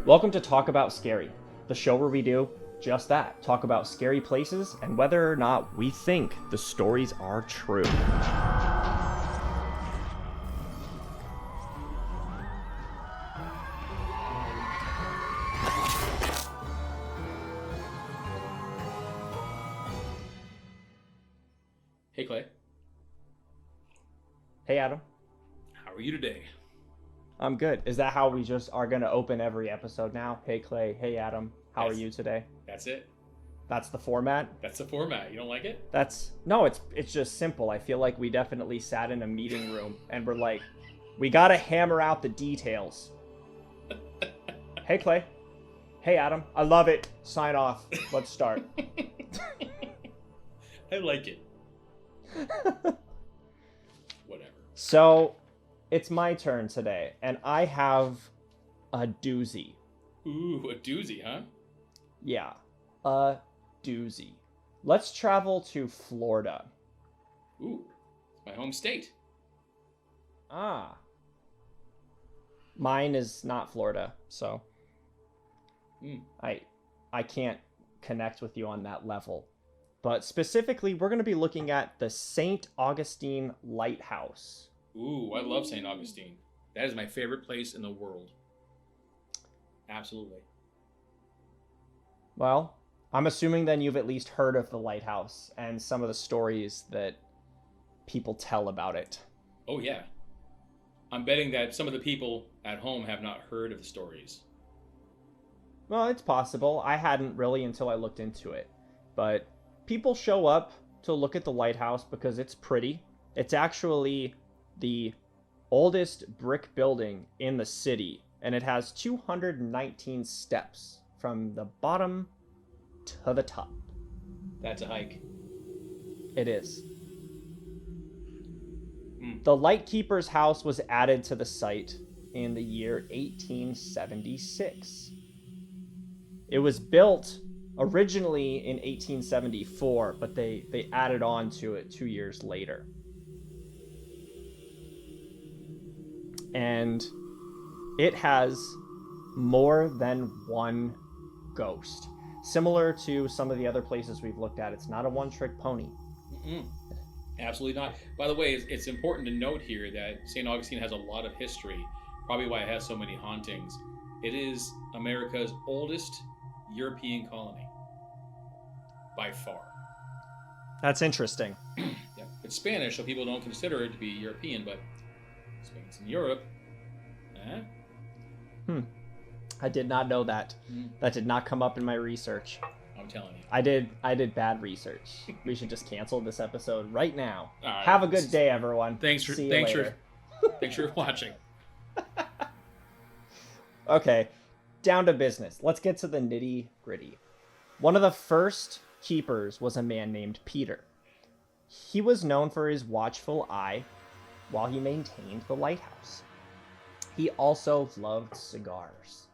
Welcome to Talk About Scary, the show where we do just that, talk about scary places and whether or not we think the stories are true. Hey Clay, Hey Adam, how are you today? I'm good. Is that how we just are going to open every episode now? Hey Clay, hey Adam, how are Yes. you today? That's it. That's the format? That's the format. You don't like it? No, it's just simple. I feel like we definitely sat in a meeting room and we're like, we got to hammer out the details. Hey Clay, hey Adam, I love it. Sign off. Let's start. I like it. Whatever. So, it's my turn today, and I have a doozy. Ooh, a doozy, huh? Yeah, a doozy. Let's travel to Florida. Ooh, it's my home state. Ah. Mine is not Florida, so I can't connect with you on that level. But specifically, we're going to be looking at the St. Augustine Lighthouse. Ooh, I love St. Augustine. That is my favorite place in the world. Absolutely. Well, I'm assuming then you've at least heard of the lighthouse and some of the stories that people tell about it. Oh, yeah. I'm betting that some of the people at home have not heard of the stories. Well, it's possible. I hadn't really until I looked into it. But people show up to look at the lighthouse because it's pretty. It's actually the oldest brick building in the city, and it has 219 steps from the bottom to the top. That's a hike. It is. The lightkeeper's house was added to the site in the year 1876. It was built originally in 1874, but they added on to it 2 years later. And it has more than one ghost. Similar to some of the other places we've looked at, it's not a one-trick pony. Mm-mm. Absolutely not. By the way, it's important to note here that St. Augustine has a lot of history, probably why it has so many hauntings. It is America's oldest European colony, by far. That's interesting. Yeah, it's Spanish, so people don't consider it to be European, but Spain's in Europe. I did not know that. That did not come up in my research. I'm telling you. I did bad research. We should just cancel this episode right now. All right. Have a good day, everyone. Thanks See you later. Thanks for watching. Okay, down to business. Let's get to the nitty-gritty. One of the first keepers was a man named Peter. He was known for his watchful eye while he maintained the lighthouse. He also loved cigars.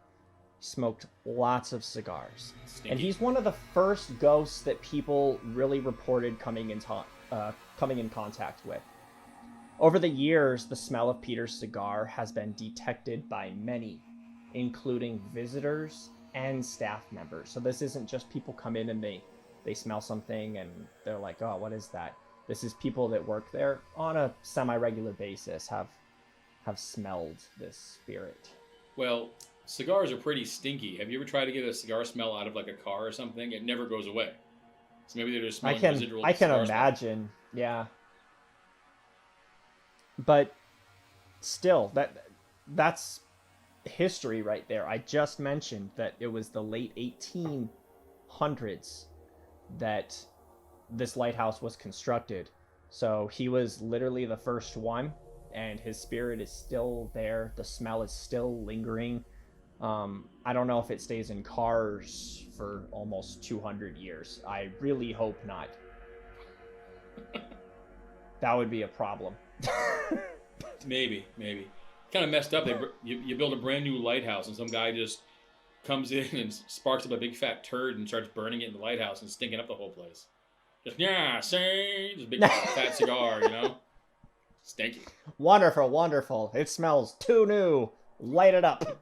He smoked lots of cigars. Stinky. And he's one of the first ghosts that people really reported coming in contact with. Over the years, the smell of Peter's cigar has been detected by many, including visitors and staff members. So this isn't just people come in and they smell something and they're like, oh, what is that? This is people that work there on a semi-regular basis have smelled this spirit. Well, cigars are pretty stinky. Have you ever tried to get a cigar smell out of like a car or something? It never goes away. So maybe they're just smelling residual I can cigar smell. imagine, yeah. But still, that's history right there. I just mentioned that it was the late 1800s that this lighthouse was constructed. So he was literally the first one, and his spirit is still there. The smell is still lingering. I don't know if it stays in cars for almost 200 years. I really hope not. That would be a problem. Maybe. Kind of messed up. You build a brand new lighthouse, and some guy just comes in and sparks up a big fat turd and starts burning it in the lighthouse and stinking up the whole place. Just just a big fat cigar, you know. Stinky. Wonderful. It smells too new. Light it up.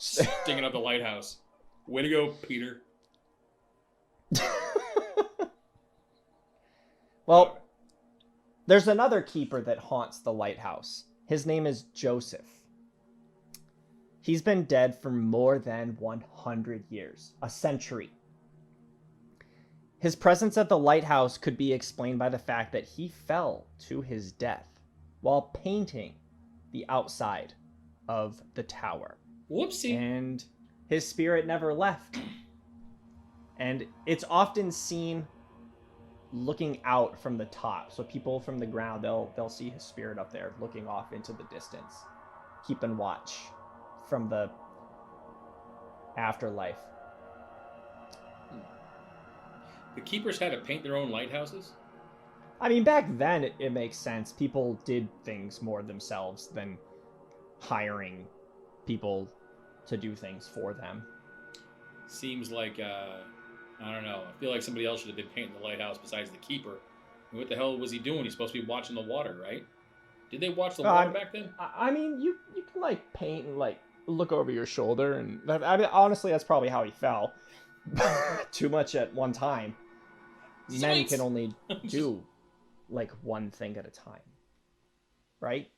Stinging up the lighthouse. Way to go, Peter. Well, there's another keeper that haunts the lighthouse. His name is Joseph. He's been dead for more than 100 years, a century. His presence at the lighthouse could be explained by the fact that he fell to his death while painting the outside of the tower. Whoopsie. And his spirit never left. And it's often seen looking out from the top. So people from the ground, they'll see his spirit up there looking off into the distance, keeping watch from the afterlife. The keepers had to paint their own lighthouses? I mean, back then it makes sense. People did things more themselves than hiring people to do things for them. Seems like, I don't know. I feel like somebody else should have been painting the lighthouse besides the keeper. What the hell was he doing? He's supposed to be watching the water, right? Did they watch the water back then? I mean, you can, like, paint and, like, look over your shoulder. And I mean, honestly, that's probably how he fell. Too much at one time. Men can only do like one thing at a time, right?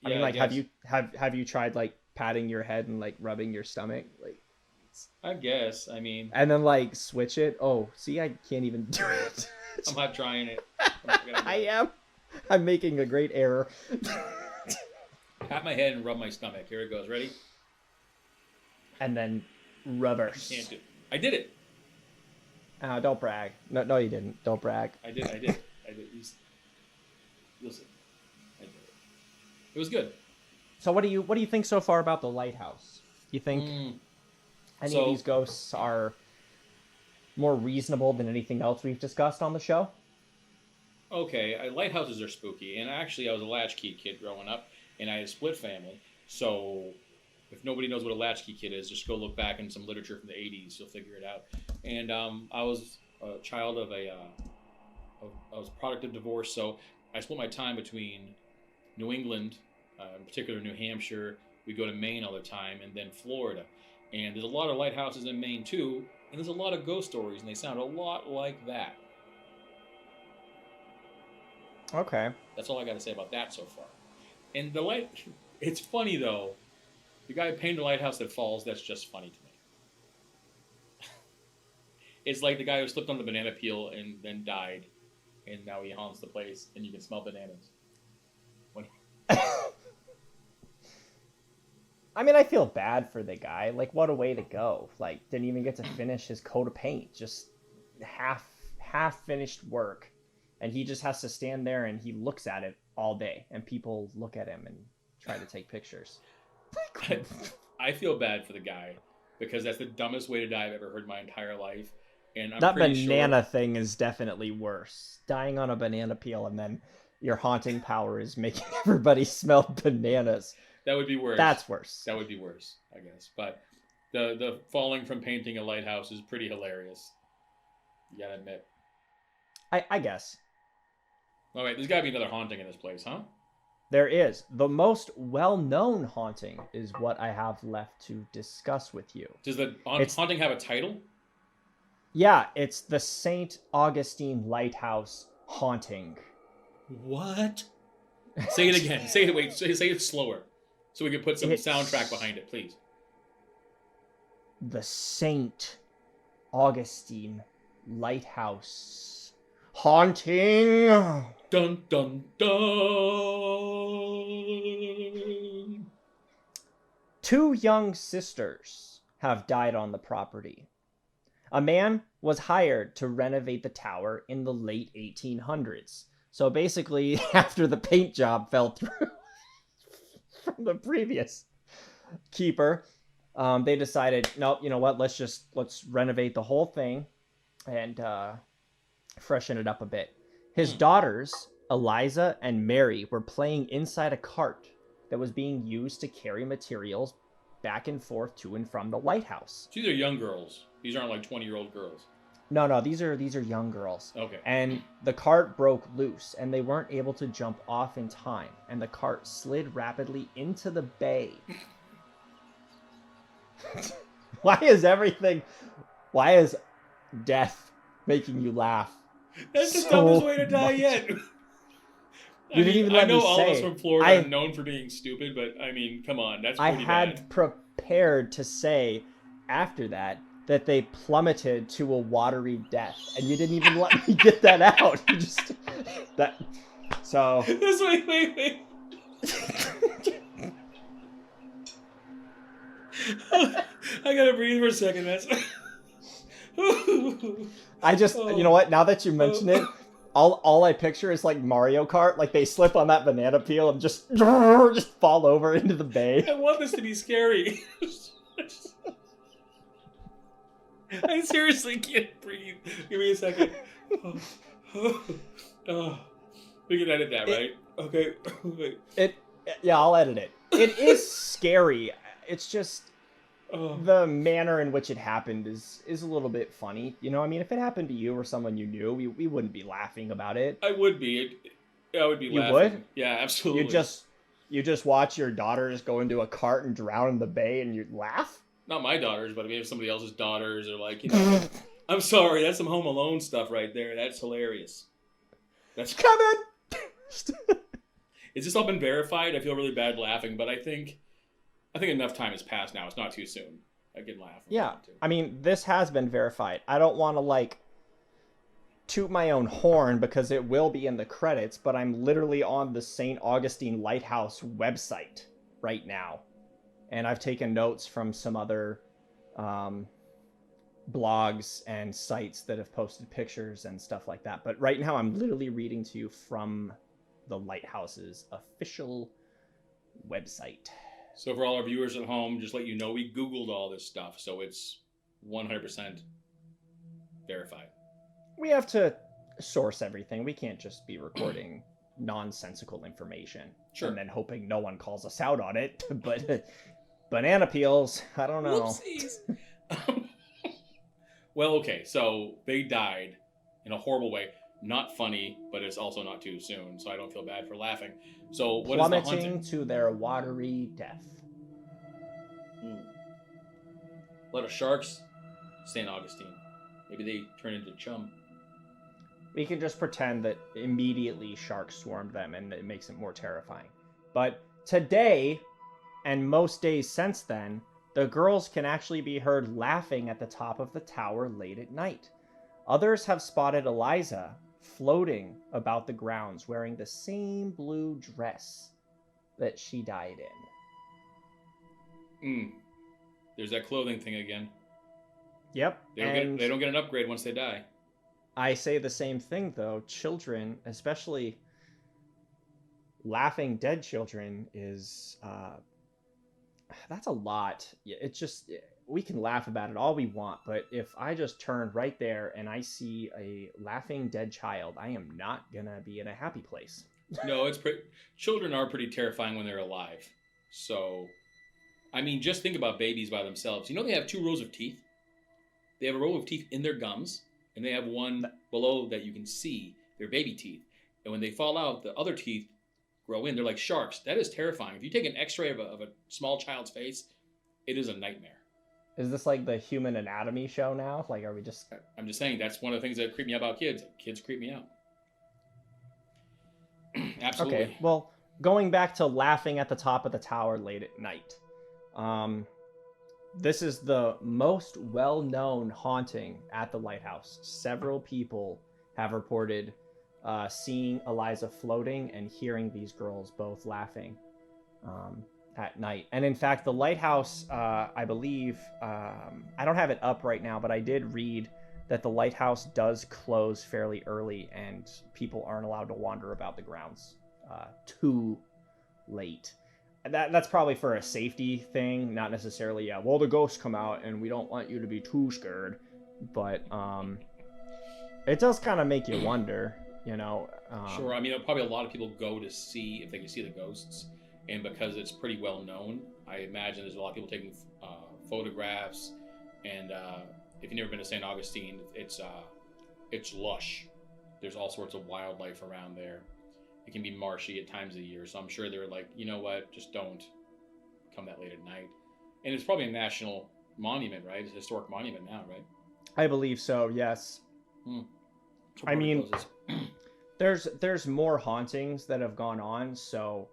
Yeah, I mean, like, have you tried like patting your head and like rubbing your stomach, like? I guess. I mean, and then like switch it. Oh, see, I can't even do it. I'm not trying it. I am. I'm making a great error. Pat my head and rub my stomach. Here it goes. Ready? And then reverse. Can't do it. I did it. Don't brag. No, you didn't. Don't brag. I did. You'll see. I did it. It was good. So what do you think so far about the lighthouse? You think any of these ghosts are more reasonable than anything else we've discussed on the show? Okay, lighthouses are spooky, and actually I was a latchkey kid growing up, and I had a split family, so if nobody knows what a latchkey kid is, just go look back in some literature from the 80s, you'll figure it out. And I was a child of I was a product of divorce, so I split my time between New England, in particular New Hampshire, we go to Maine all the time, and then Florida. And there's a lot of lighthouses in Maine too, and there's a lot of ghost stories, and they sound a lot like that. Okay. That's all I got to say about that so far. And it's funny though. The guy painted a lighthouse that falls, that's just funny to me. It's like the guy who slipped on the banana peel and then died, and now he haunts the place, and you can smell bananas. I mean, I feel bad for the guy. Like, what a way to go. Like, didn't even get to finish his coat of paint. Just half finished work. And he just has to stand there and he looks at it all day. And people look at him and try to take pictures. I feel bad for the guy because that's the dumbest way to die I've ever heard in my entire life. And I'm that pretty banana sure... thing is definitely worse. Dying on a banana peel and then your haunting power is making everybody smell bananas. That would be worse. That's worse. That would be worse, I guess. But the falling from painting a lighthouse is pretty hilarious. You gotta admit. I guess. All right, there's gotta be another haunting in this place, huh? There is. The most well-known haunting is what I have left to discuss with you. Does the haunting have a title? Yeah, it's the St. Augustine Lighthouse Haunting. What? Say it again. Say it slower. So we can put some soundtrack behind it, please. The St. Augustine Lighthouse Haunting. Dun, dun, dun. 2 young sisters have died on the property. A man was hired to renovate the tower in the late 1800s. So basically, after the paint job fell through from the previous keeper, they decided, nope, you know what, let's renovate the whole thing and freshen it up a bit. His daughters, Eliza and Mary, were playing inside a cart that was being used to carry materials back and forth to and from the lighthouse. So these are young girls. These aren't like 20-year-old girls. No, these are young girls. Okay. And the cart broke loose, and they weren't able to jump off in time, and the cart slid rapidly into the bay. Why is everything? Why is death making you laugh? That's the so dumbest way to die much? yet. You didn't even let I know me all of us say. from Florida are known for being stupid, but I mean, come on, that's I pretty had bad. prepared to say after that they plummeted to a watery death, and you didn't even let me get that out. You just that. So. Wait. I gotta breathe for a second. That's. I just, you know what? Now that you mention it, all I picture is like Mario Kart. Like they slip on that banana peel and just fall over into the bay. I want this to be scary. I seriously can't breathe. Give me a second. Oh. We can edit that, right? Okay. Wait. Yeah, I'll edit it. It is scary. It's just the manner in which it happened is a little bit funny. You know, I mean, if it happened to you or someone you knew, we wouldn't be laughing about it. I would be. I would be you laughing. Would? Yeah, absolutely. You just watch your daughter just go into a cart and drown in the bay and you laugh? Not my daughters, but maybe somebody else's daughters or like, you know. I'm sorry, that's some Home Alone stuff right there. That's hilarious. That's Kevin! Is this all been verified? I feel really bad laughing, but I think enough time has passed now. It's not too soon. I can laugh. Yeah, I mean, this has been verified. I don't want to, like, toot my own horn because it will be in the credits, but I'm literally on the St. Augustine Lighthouse website right now. And I've taken notes from some other blogs and sites that have posted pictures and stuff like that. But right now I'm literally reading to you from the Lighthouse's official website. So for all our viewers at home, just let you know, we Googled all this stuff, so it's 100% verified. We have to source everything. We can't just be recording nonsensical information. Sure. And then hoping no one calls us out on it. But banana peels, I don't know. Whoopsies. Well, okay, so they died in a horrible way. Not funny, but it's also not too soon, so I don't feel bad for laughing. So what is the haunting? Plummeting to their watery death. A lot of sharks, St. Augustine. Maybe they turn into chum. We can just pretend that immediately sharks swarmed them and it makes it more terrifying. But today, and most days since then, the girls can actually be heard laughing at the top of the tower late at night. Others have spotted Eliza floating about the grounds wearing the same blue dress that she died in. There's that clothing thing again. Yep. They don't get an upgrade once they die. I say the same thing, though. Children, especially laughing dead children, is... that's a lot. It's just... We can laugh about it all we want, but if I just turn right there and I see a laughing dead child, I am not gonna be in a happy place. No, children are pretty terrifying when they're alive. So, I mean, just think about babies by themselves. You know they have 2 rows of teeth? They have a row of teeth in their gums, and they have one below that you can see, their baby teeth. And when they fall out, the other teeth grow in. They're like sharks. That is terrifying. If you take an x-ray of a small child's face, it is a nightmare. Is this like the Human Anatomy show now? Like, are we just... I'm just saying, that's one of the things that creep me out about kids. Kids creep me out. Absolutely. Okay, well, going back to laughing at the top of the tower late at night. This is the most well-known haunting at the Lighthouse. Several people have reported seeing Eliza floating and hearing these girls both laughing at night. And in fact, the Lighthouse, I believe, I don't have it up right now, but I did read that the Lighthouse does close fairly early and people aren't allowed to wander about the grounds too late. That's probably for a safety thing, not necessarily, well, the ghosts come out and we don't want you to be too scared. But it does kind of make you wonder, you know. Sure, I mean, probably a lot of people go to see if they can see the ghosts. And because it's pretty well known, I imagine there's a lot of people taking photographs. And if you've never been to St. Augustine, it's lush. There's all sorts of wildlife around there. It can be marshy at times of the year, so I'm sure they're like, you know what, just don't come that late at night. And it's probably a national monument, right? It's a historic monument now, right? I believe so, yes. I mean, there's more hauntings that have gone on, so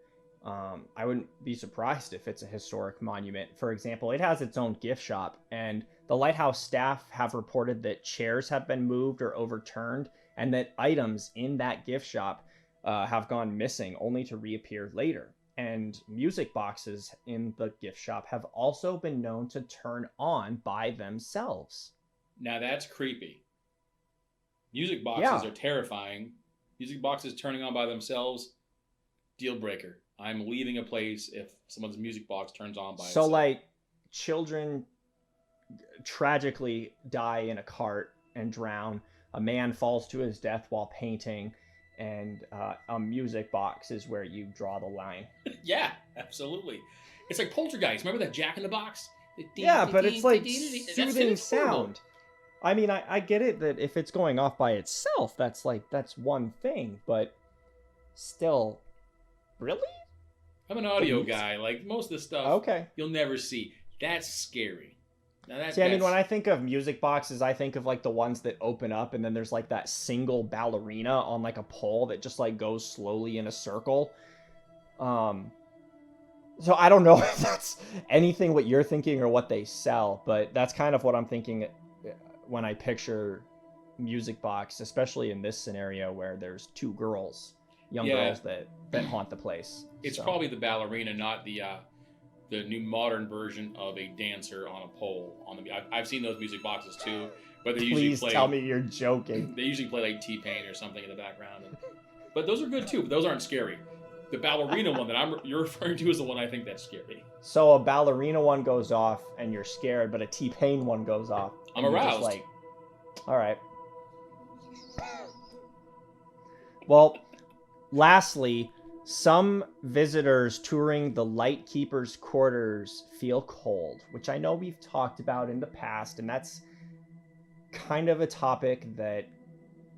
I wouldn't be surprised if it's a historic monument. For example, it has its own gift shop, and the Lighthouse staff have reported that chairs have been moved or overturned, and that items in that gift shop have gone missing, only to reappear later. And music boxes in the gift shop have also been known to turn on by themselves. Now that's creepy. Music boxes are terrifying. Music boxes turning on by themselves, deal breaker. I'm leaving a place if someone's music box turns on by itself. So, like, children tragically die in a cart and drown. A man falls to his death while painting, and a music box is where you draw the line. Yeah, absolutely. It's like Poltergeist. Remember that Jack in the Box? Yeah, but it's like soothing sound. I mean, I get it that if it's going off by itself, that's one thing, but still, really? I'm an audio guy. Like, most of the stuff you'll never see. That's scary. Now I mean, when I think of music boxes, I think of like the ones that open up and then there's like that single ballerina on like a pole that just like goes slowly in a circle. So I don't know if that's anything what you're thinking or what they sell, but that's kind of what I'm thinking when I picture music box, especially in this scenario where there's two young girls that haunt the place. It's probably the ballerina, not the new modern version of a dancer on a pole. I've seen those music boxes too, but they usually Please tell me you're joking. They usually play like T-Pain or something in the background, but those are good too. But those aren't scary. The ballerina one that you're referring to is the one I think that's scary. So a ballerina one goes off and you're scared, but a T-Pain one goes off. I'm aroused. Just like, all right. Well, lastly, some visitors touring the Lightkeeper's quarters feel cold, which I know we've talked about in the past, and that's kind of a topic that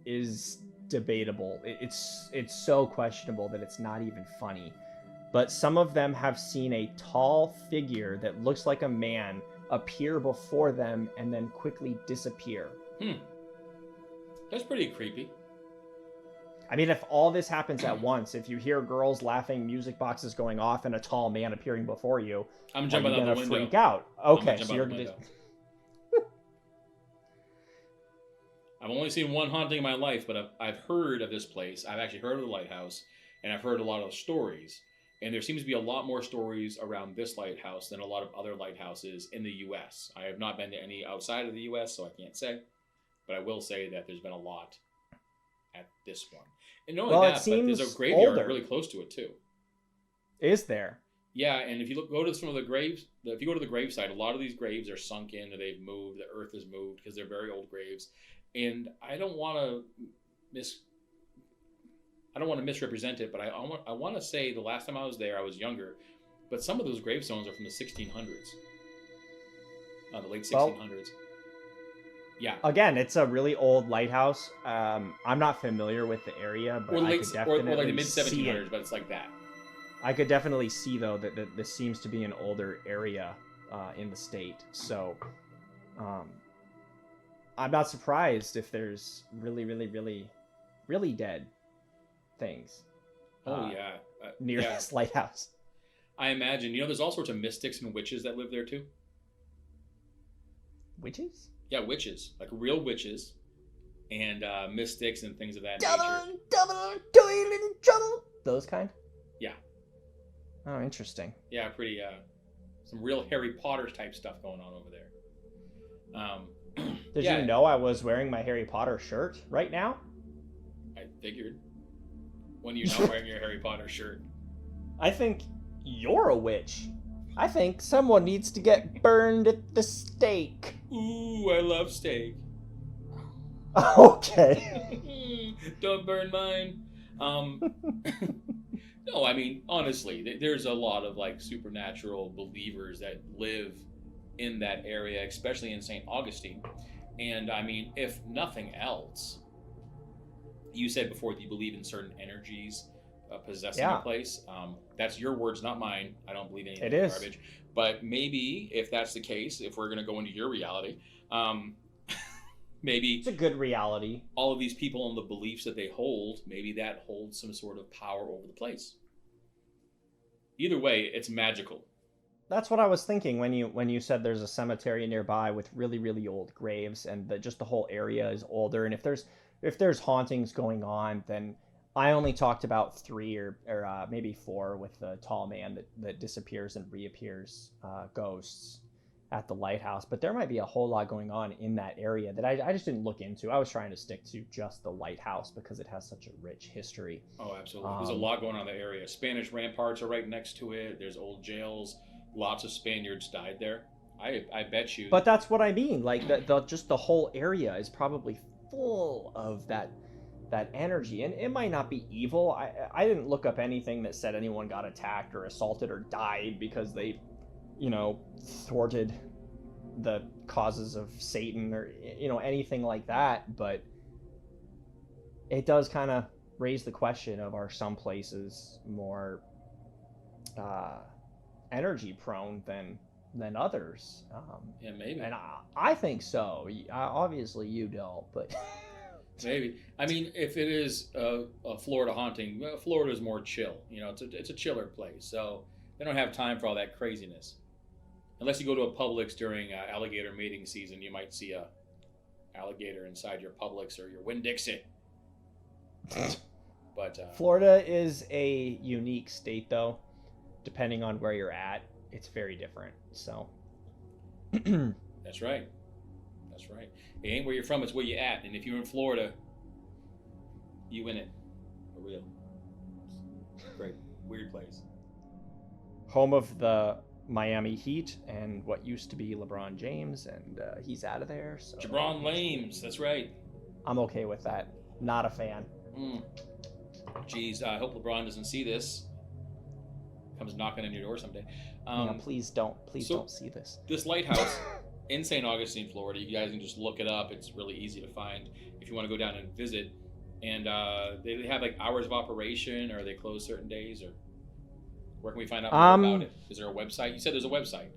is debatable. It's so questionable that it's not even funny. But some of them have seen a tall figure that looks like a man appear before them and then quickly disappear. That's pretty creepy. I mean, if all this happens at once, if you hear girls laughing, music boxes going off, and a tall man appearing before you, I'm jumping out the window. Freak out. Okay, so you're gonna. I've only seen one haunting in my life, but I've heard of this place. I've actually heard of the Lighthouse, and I've heard a lot of stories. And there seems to be a lot more stories around this lighthouse than a lot of other lighthouses in the U.S. I have not been to any outside of the U.S., so I can't say. But I will say that there's been a lot at this one. And not only that, but there's a graveyard really close to it, too. Is there? Yeah, and if you go to some of the graves, if you go to the gravesite, a lot of these graves are sunk in, or they've moved, the earth has moved, because they're very old graves. And I don't want to misrepresent it, but I want to say the last time I was there, I was younger, but some of those gravestones are from the 1600s, the late 1600s. Yeah. Again, it's a really old lighthouse. I'm not familiar with the area, but I could definitely or like the mid 1700s, but it's like that. I could definitely see though that this seems to be an older area in the state. So, I'm not surprised if there's really, really, really, really dead things. Near this lighthouse. I imagine. There's all sorts of mystics and witches that live there too. Witches? Yeah, witches, like real witches, and mystics and things of that nature. Trouble. Those kind? Yeah. Oh, interesting. Yeah, pretty. Some real Harry Potter type stuff going on over there. Did you know I was wearing my Harry Potter shirt right now? I figured. When you're not wearing your Harry Potter shirt. I think you're a witch. I think someone needs to get burned at the stake. Ooh, I love steak. Okay. Don't burn mine. No, I mean, honestly, there's a lot of like supernatural believers that live in that area, especially in St. Augustine. And I mean, if nothing else, you said before that you believe in certain energies possessing a place. That's your words, not mine. I don't believe any of It that is. garbage. But maybe if that's the case, if we're going to go into your reality, maybe It's a good reality. all of these people and the beliefs that they hold, maybe that holds some sort of power over the place. Either way, it's magical. That's what I was thinking when you said there's a cemetery nearby with really, really old graves, and just the whole area is older. And if there's hauntings going on, then I only talked about 3 or maybe 4 with the tall man that disappears and reappears, ghosts at the lighthouse. But there might be a whole lot going on in that area that I just didn't look into. I was trying to stick to just the lighthouse because it has such a rich history. Oh, absolutely. There's a lot going on in the area. Spanish ramparts are right next to it. There's old jails. Lots of Spaniards died there. I bet you. But that's what I mean. Like just the whole area is probably full of that energy, and it might not be evil. I didn't look up anything that said anyone got attacked or assaulted or died because they, thwarted the causes of Satan or anything like that. But it does kind of raise the question of, are some places more energy prone than others? Yeah, maybe. And I think so. Obviously you don't, but maybe. I mean, if it is a Florida haunting, Florida is more chill. It's a chiller place, so they don't have time for all that craziness. Unless you go to a Publix during alligator mating season, you might see a alligator inside your Publix or your Winn-Dixie. But Florida is a unique state, though. Depending on where you're at, it's very different. So that's right. That's right. It ain't where you're from, it's where you're at. And if you're in Florida, you in it. For real. Great. Weird place. Home of the Miami Heat and what used to be LeBron James, and he's out of there. So Jabron Lames, that's right. I'm okay with that. Not a fan. Geez, I hope LeBron doesn't see this. Comes knocking on your door someday. Please don't see this. This lighthouse in St. Augustine, Florida, you guys can just look it up. It's really easy to find if you want to go down and visit. And they have like hours of operation, or they close certain days, or where can we find out more about it? Is there a website? You said there's a website.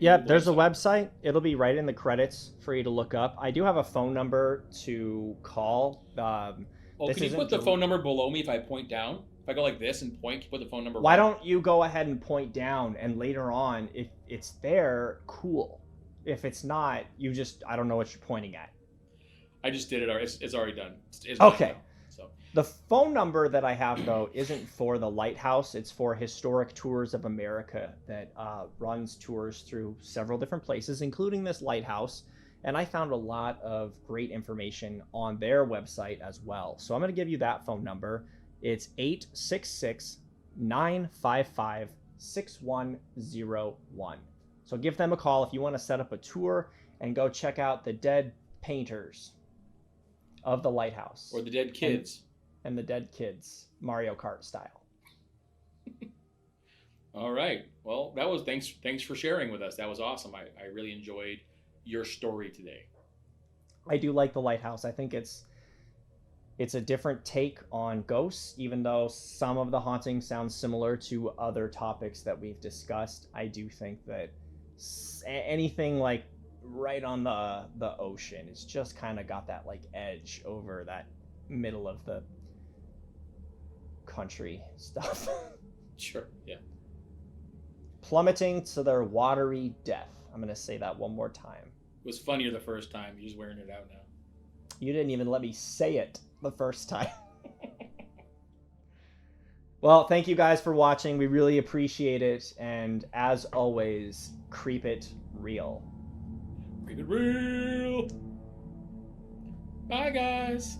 There's a website. It'll be right in the credits for you to look up. I do have a phone number to call. Can you put the phone number below me if I point down? If I go like this and point, put the phone number. Why don't you go ahead and point down, and later on, if it's there, cool. If it's not, I don't know what you're pointing at. I just did it. It's already done. It's okay. Done, so. The phone number that I have, though, isn't for the Lighthouse. It's for Historic Tours of America that runs tours through several different places, including this lighthouse. And I found a lot of great information on their website as well. So I'm going to give you that phone number. It's 866-955-6101. So give them a call if you want to set up a tour and go check out the dead painters of the lighthouse. Or the dead kids. And the dead kids, Mario Kart style. All right. Well, that was thanks for sharing with us. That was awesome. I really enjoyed your story today. I do like the lighthouse. I think it's a different take on ghosts, even though some of the hauntings sound similar to other topics that we've discussed. I do think that anything like right on the ocean, it's just kind of got that like edge over that middle of the country stuff. Sure, yeah. Plummeting to their watery death. I'm going to say that one more time. It was funnier the first time. You're just wearing it out now. You didn't even let me say it the first time. Well, thank you guys for watching. We really appreciate it. And as always, creep it real. Creep it real. Bye, guys.